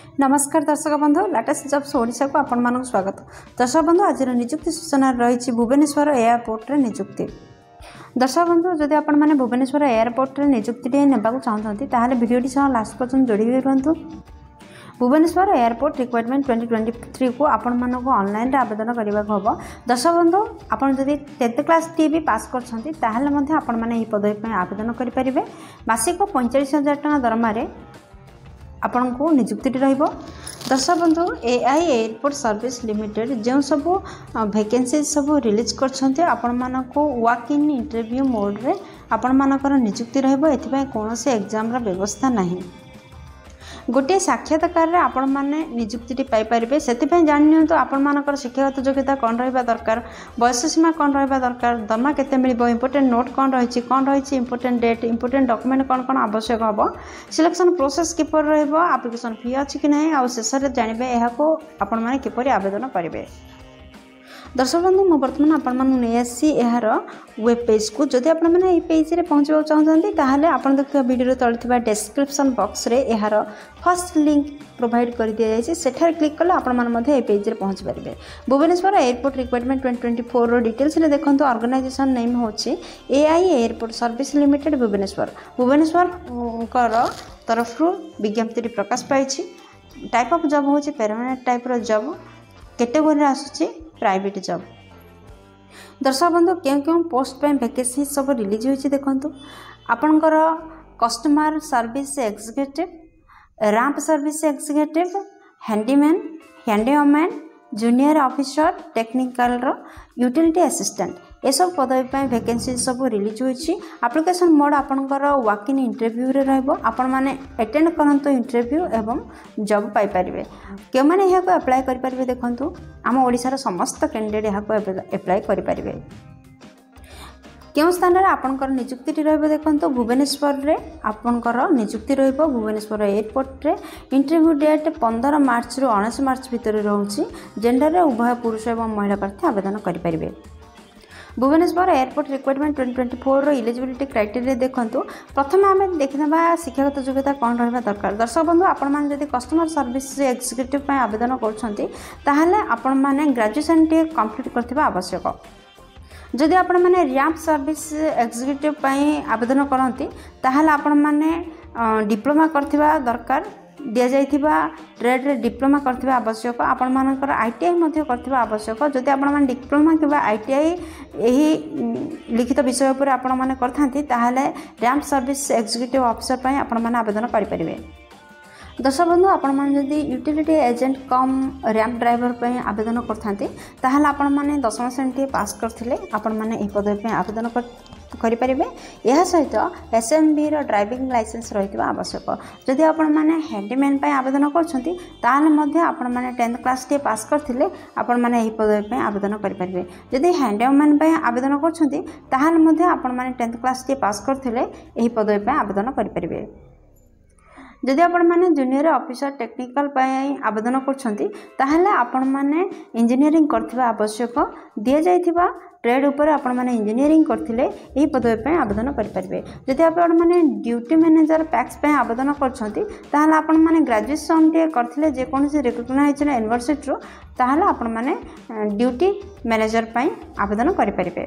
नमस्कार दर्शक बंधु लेटेस्ट जॉब्स ओडिशा को आपण मानक स्वागत। दर्शक बंधु आज नियुक्ति सूचना रही भुवनेश्वर एयरपोर्ट रे नियुक्ति। दर्शक बंधु जदि आपण माने भुवनेश्वर एयरपोर्ट रे नियुक्ति नेबाक चाहते ताहले वीडियोटी सह लास्ट पर्यंत जोड़ी रहंतु। भुवनेश्वर एयरपोर्ट रिक्वायरमेंट 2023 को आपण मानक ऑनलाइन रे आवेदन करबा होबो। दर्शक बंधु आपण जदि 10th क्लास टी भी पास करछंती ताहले मध्ये आपण माने ई पदवी पे आवेदन करि परिबे। मासिक 45,000 टका दरमा रे आपण को नियुक्ति रहिबो। दर्शक बंधु एआई एयरपोर्ट सर्विस लिमिटेड जो सब वैकेंसी सब रिलीज करछंते आपण मानक वॉक इन इंटरव्यू मोड रे आपण मानकर नियुक्ति रहिबो। एथिबे कोनोसी एग्जाम रा व्यवस्था नाही। गोटे साक्षात्कार रे आपण माने नियुक्ति पाई परिबे। सेतिपय जानि नियंतु आपण मानकर शिक्षागत योग्यता कोन रहबा दरकार, वयस सीमा कोन रहबा दरकार, दरमा केते मिलिबो, इंपोर्टेंट नोट कोन रहिछि, इंपोर्टेंट डेट, इंपोर्टेंट डॉक्यूमेंट कोन आवश्यक हबो, सिलेक्शन प्रोसेस किपर रहबो, एप्लिकेशन फी अछि कि नै, आ शेष रे जानिबे एहा को आपण माने किपरि आवेदन करिवे। दर्शक बंधु मु बर्तमान आपण मानु नै आसी एहार वेब पेज को। जदि आपण माने ए पेज रे पहुंचबा चाहते ताहले आपण देखिबा वीडियो रे तळे थिबा डिस्क्रिप्शन बॉक्स रे एहार फर्स्ट लिंक प्रोवाइड कर दिया जाय छै। सेठार क्लिक कले आपण मान मध्ये ए पेज रे पहुंच परिबे। भुवनेश्वर एयरपोर्ट रिक्वायरमेंट 2024 रो डिटेल्स रे देखंतु। ऑर्गेनाइजेशन नेम होछि AI airport service limited Bhubaneswar कर तरफ रो विज्ञप्ति प्रकाश पाइछि। टाइप ऑफ जॉब होछि परमानेंट टाइप रो जॉब। कैटेगरी आसुछि प्राइवेट जॉब। दर्शक बंधु क्यों पोस्ट पे वैकेंसी सब रिलीज होइछि देखंतु। आपनकर customer service executive, ramp service executive, handyman, handyman, junior officer, technical रो यूटिलिटी असिस्टेंट ये सब पदवी पे वैकेंसी सब रिलीज होइछि। एप्लिकेशन मोड आपनकर वॉक इन इंटरव्यू रे रहबो। आपण माने अटेंड करंतु इंटरव्यू एवं जॉब पाई परिबे। के माने यहा को अप्लाई करि परिबे देखंतु। हम ओडिसा रो समस्त कैंडिडेट यहा को अप्लाई करि परिबे। केउ स्थान रे आपनकर नियुक्ति रहबो देखंतु। भुवनेश्वर रे आपनकर नियुक्ति रहबो। भुवनेश्वर एयरपोर्ट रे इंटरव्यू डेट 15 मार्च रु 19 मार्च भीतर रहउछि। जेंडर रे उभय पुरुष एवं महिला प्रार्थी आवेदन करि परिबे। भुवनेश्वर एयरपोर्ट रिक्वायरमेंट 2024 रो इलिजिबिलिटी क्राइटेरिया देखंतु। प्रथम आमे देखिनबा शिक्षागत योग्यता कोन रहबा दरकार। दर्शक बंधु आपण मान जदि कस्टमर सर्विस एग्जीक्यूटिव पय आवेदन करछंती ताहले आपण माने ग्रेजुएशन टे कंप्लीट करथिबा आवश्यक। जदि आपण माने रैंप सर्विस एग्जीक्यूटिव पय आवेदन करंती ताहले आपण माने डिप्लोमा करथिबा दरकार। दिया जाइथिबा ट्रेड रे डिप्लोमा करथिबा आवश्यक। आपण मानकर आईटीआई मध्ये करथिबा आवश्यक। जदि आपण मान डिप्लोमा किबा आईटीआई एही लिखित विषय उपर आपण माने करथांती ताहले रैंप सर्विस एग्जीक्यूटिव ऑफिसर पय आपण माने आवेदन करि परिबे। दर्शक बंधु आपण मान जदि यूटिलिटी एजेंट कम रैंप ड्राइवर पय आवेदन करथांती ताहले आपण माने 10वीं श्रेणी पास करथिले आपण माने एही पदवी पे आवेदन करि परिबे। यह सहित एसएमबी रो ड्राइविंग लाइसेंस रहितबा आवश्यक। जदि आपण माने हैंडीमैन पय आवेदन करछंती ताहले मध्ये आपण माने 10th क्लास टे पास करथिले आपण माने एही पदवी पे आवेदन करि परिबे। जदि हैंडीमैन पय आवेदन करछंती ताहले मध्ये आपण माने 10th क्लास टे पास करथिले एही पदवी पे आवेदन करि परिबे। जदि आपण माने जूनियर ऑफिसर टेक्निकल पय आवेदन करछंती ताहले आपण माने इंजीनियरिंग करथिबा आवश्यक। दिया जाइथिबा ट्रेड ऊपर आपण माने इंजीनियरिंग करथिले एही पदवी पे आवेदन करि परिबे। जदि आपण माने ड्यूटी मैनेजर पैक्स पे आवेदन करछंती ताहले आपण माने ग्रेजुएशन टे करथिले जे कोनोसी रिकॉग्नाइज्ड यूनिवर्सिटी रो ताहले आपण माने ड्यूटी मैनेजर पे आवेदन करि परिबे।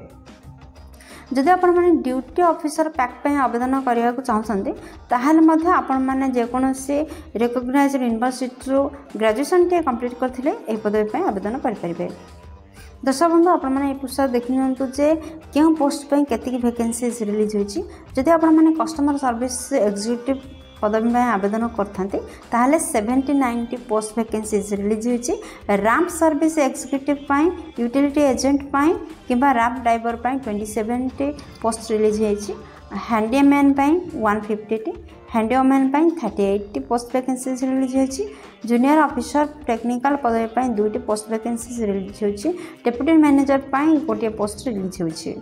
जदि आपण माने ड्यूटी ऑफिसर पैक पे आवेदन करिया को चाहछंती ताहले मध्ये आपण माने जे कोनोसी रिकॉग्नाइज्ड यूनिवर्सिटी रो ग्रेजुएशन टे कंप्लीट करथिले एही पदवी पे आवेदन करि परिबे। दर्शक बंधु आपण माने ए पुस्तक देखि नियंतु जे केउ पोस्ट पे केतिकी वैकेंसीज रिलीज होइछि। जदि आपण माने कस्टमर सर्विस एग्जीक्यूटिव पदवी में आवेदन करथांती ताहले 70-90 पोस्ट वैकेंसीज रिलीज होइछि। रैंप सर्विस एग्जीक्यूटिव पय, यूटिलिटी एजेंट पय किबा रैंप ड्राइवर पय 27 पोस्ट रिलीज होइछि। हैंडीमैन पय 150 हैंडीमैन पय 38 पोस्ट वैकेंसीज रिलीज होइछि। जूनियर ऑफिसर टेक्निकल पदवी पय 2 पोस्ट वैकेंसीज रिलीज होइछि। डेप्यूटी मैनेजर पय 1 पोस्ट रिलीज होइछि।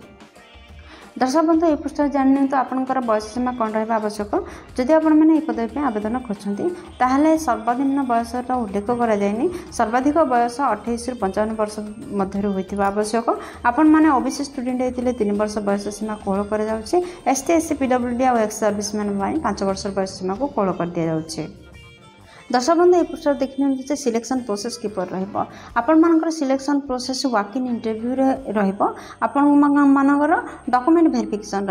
दर्शक बंधु ए पुस्तक जानि तो आपनकर बयस सीमा कोन रहबा आवश्यक। जदि आपण माने ए पदवी पे आवेदन करछंती ताहले सर्वाधिक बयस रो उल्लेख करा जायनी। सर्वाधिक बयस 28 रु 55 वर्ष मध्य होइथिबा आवश्यक। आपण माने ओबीसी स्टूडेंट हेतिले 3 वर्ष बयस सीमा कोहल कर जाउछि। एसटी एससी पीडब्ल्यूडी आ एक्स सर्विसमैन 5 वर्ष बयस सीमा को कोहल कर दिया जाउछि। दर्शक बंधु ये पृष्ठ देखिए सिलेक्शन प्रोसेस किपर रपर selection process walk in interview रपर डॉक्यूमेंट वेरिफिकेशन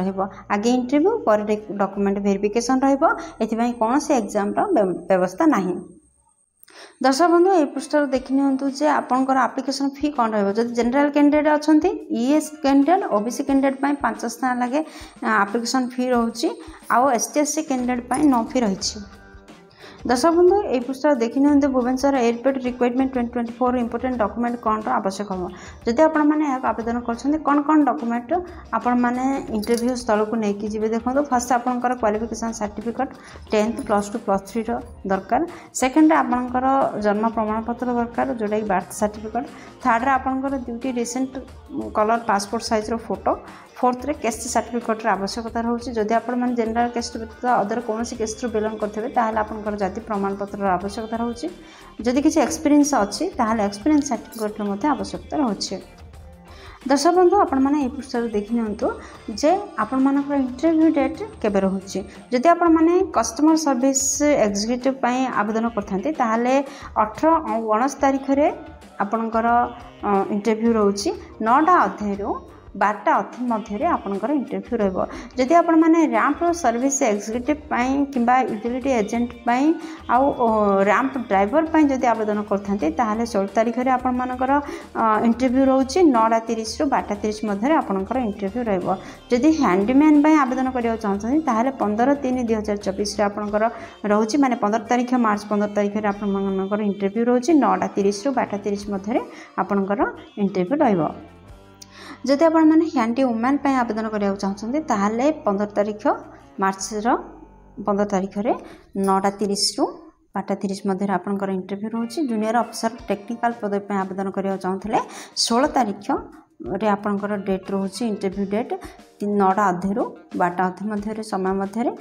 आगे इंटरव्यू पर डॉक्यूमेंट वेरिफिकेशन रही कौन से एग्जाम व्यवस्था नहीं। दर्शक बंधु ये पृष्ठ देखि जे आपंकर एप्लिकेशन फी कौन रही जनरल कैंडिडेट अच्छा ईएस कैंडिडेट ओबीसी कैंडिडेट 5 स्थान लगे एप्लिकेशन फी रोचे आउ ST/SC कैंडिडेट 9 फी रही। दर्शक बंधु ये पृष्ठ देखि Bhubaneswar airport requirement 2024 important document कौन आवश्यक हम जदि आपण मैंने आवेदन कर कौन कौन डॉक्यूमेंट आपण मैंने इंटरव्यू स्थल को लेकिन जी देखो फर्स्ट आपंकर क्वालिफिकेशन सर्टिफिकेट 10th +2 +3 दरकार सेकेंड आपंकर जन्म प्रमाण पत्र दरकार जोटा कि बर्थ सर्टिफिकेट थर्ड आपंकर ड्यूटी रिसेंट कलर पासपोर्ट साइज रो फोटो फोर्थ रे केस्ट सर्टिफिकेट आवश्यकता रोचे जदि आप जनरल केस्ट व्यतीत अदर कौन केस्ट बिलंग करते आपंकर जाति प्रमाण पत्र आवश्यकता रोचे जदि किसी एक्सपीरियंस अच्छी एक्सपीरियंस सर्टिफिकेट आवश्यकता रोचे। दर्शक बंधु आपण मैंने ये पृष्ठ देखि जे आपण मानकर इंटरव्यू डेट केबे रोचे जदि आपण मैंने कस्टमर सर्विस एग्जीक्यूटिव आवेदन करते 18 और 19 तारीख में आपणकर इंटरव्यू रोचे 9टा अध्याय 12टा अथी मध्य आपंकर इंटरव्यू रही आपण मैंने रैंप सर्विस एग्जीक्यूटिव किंबा यूटिलिटी एजेंट आउ रैंप ड्राइवर जदि आवेदन करते 16 तारीख में आपण मानकर इंटरव्यू रोचे 9:30 ରୁ 12:30 मध्य आपंकर इंटरव्यू रही हैंडीमैन आवेदन करने चाहते 15/3/2024 आपंकर रोचे माने 15 तारीख मार्च 15 तारीख में आपंकर इंटरव्यू रोचे 9:30 ରୁ 12:30 मध्य आपंकर इंटरव्यू रही। जदि आपण मैंने हैंडी वुमेन आवेदन करने चाहते 15 तारीख मार्च 15 तारीख में 9:30 ରୁ 12:30 मध्य आपंकर इंटरव्यू रोचे जूनियर अफिसर टेक्निकल पद आवेदन करने चाहते 16 तारीख रे आपंकर डेट रोचे इंटरव्यू डेट 9टा अध्याय 12टा अध्याय मध्य समय मध्य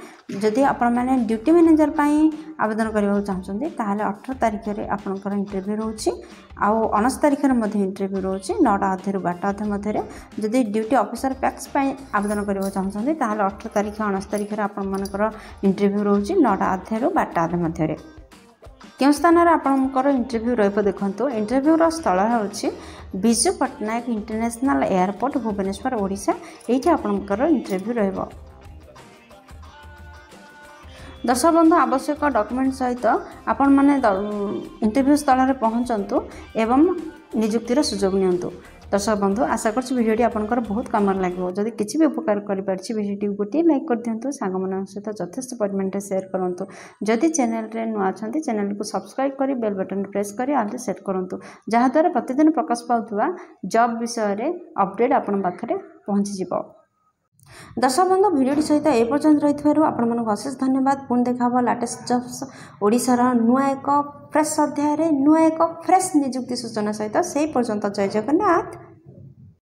जदि आपण मैंने ड्यूटी मैनेजर आवेदन करने चाहते 18 तारीख में आपंकर इंटरव्यू रोचे आउ 19 तारीख में इंटरव्यू रोचे 9टा अध्याय 12टा अध्याय मध्य जदि ड्यूटी ऑफिसर पैक्स आवेदन करने चाहते 18 तारीख 19 तारीख में आपंकर इंटरव्यू रोचे 9टा अध्याय 12टा अध्याय मध्य क्यों स्थान आपंकर इंटरव्यू देखो इंटरव्यूर स्थल होची विजु पट्टनायक इंटरनेशनल एयरपोर्ट भुवनेश्वर ओडिशा ये आपंकर इंटरव्यू रहिबो। दर्शक बंधु आवश्यक डॉक्यूमेंट सहित आपण माने इंटरव्यू स्थल में पहुँचतु एवं नियुक्तिर सुजोग नियंतु। दर्शक बंधु आशा कर भिडियोटी आपंकर बहुत काम लगे जदि किसी भी उपकार करें भिडियो गोटे लाइक कर दिंतु सांग सहित यथेष्ट परिमाण शेयर करूँ जदि चैनल रे नुआ अच्छा चैनल को सब्सक्राइब कर बेल बटन प्रेस कर आल सेट करूँ जहाँद्वारा प्रतिदिन प्रकाश पाउथुवा जॉब विषय में अपडेट आपण पाखे पहुँची। दर्शक बंधु भिडियोटी सहित ए पर्यंत रही अशेष धन्यवाद। पुणी देखा लेटेस्ट जॉब्स ओडिशार नुआ एक फ्रेश अध्याय नुआ एक फ्रेश नियुक्ति सूचना सहित से पर्यंत जय जगन्नाथ।